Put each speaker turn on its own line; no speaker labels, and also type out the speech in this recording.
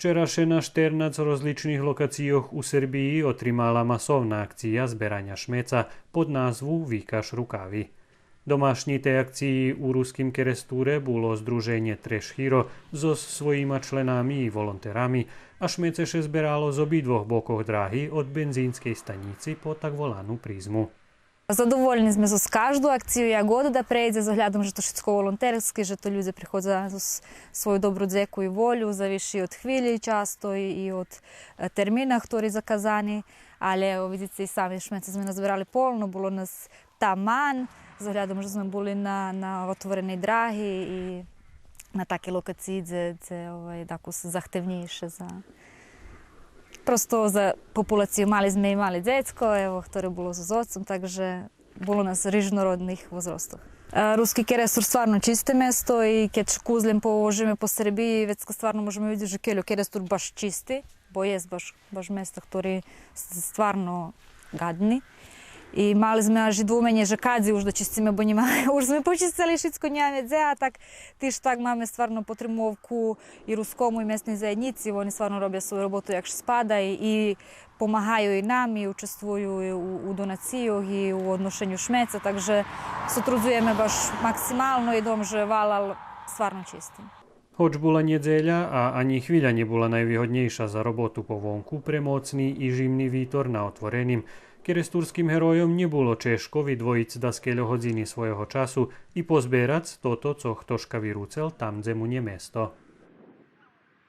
Včeraše na 14 rozličných lokacijoch u Srbiji otrimala masovna akcija zberanja šmeca pod názvu Vikaš rukavi. Domašnji tej akciji u ruskim Keresture bilo združenje Trash Hero so svojima členami i volonterami, a šmeceše zberalo z obidvoch bokov dráhy od benzínskej stanici po tak volanú Prizmu.
Задоволені ми з кожну акцію, як года прийде, з оглядом, що wszystko волонтерське, що люди приходять з свою добру дзеку і волю, завіші від хвилі часто і від терміна, які заказані. Але, видите, і самі шмеці ми назбирали повно, було нас таман, з оглядом, що ми були на отвореній драгі і на такій локації, де також захтивніше за... Prosto za populaciju mali sme imali djecko, ktoré bolo so otcom, takže bolo nas rižnorodnih возрастов. Ruski Kerestur stvarno čiste mesto i kad kuzlem poživimo po Srbiji, već stvarno možemo vidjeti, že Kerestur baš čisti, bo je baš mesto, ktoré stvarno gadni. I mali sme až dvoumenie, že kadzi už da čistíme, bo už sme počistili všetko njame dze, a tak ti tak máme stvarno potremovku i ruskomu i mesnoj zajednici, oni stvarno robia svoju robotu jak spada i pomagaju i nam i učestvuju u donaciju i u odnošenju šmeca, takže sotrudzujeme baš maksimalno i dom že valal stvarno čistim.
Hoč bola nedzeľa a ani chvíľa nebola najvýhodnejša za robotu po vonku, premocný i žimný vítor na otvoreným. Keresturským herojom nebolo češko vydvojiť daskeľo hodziny svojho času i pozbierať toto, co ktoška vyrúcel tam, kde mu nie mesto.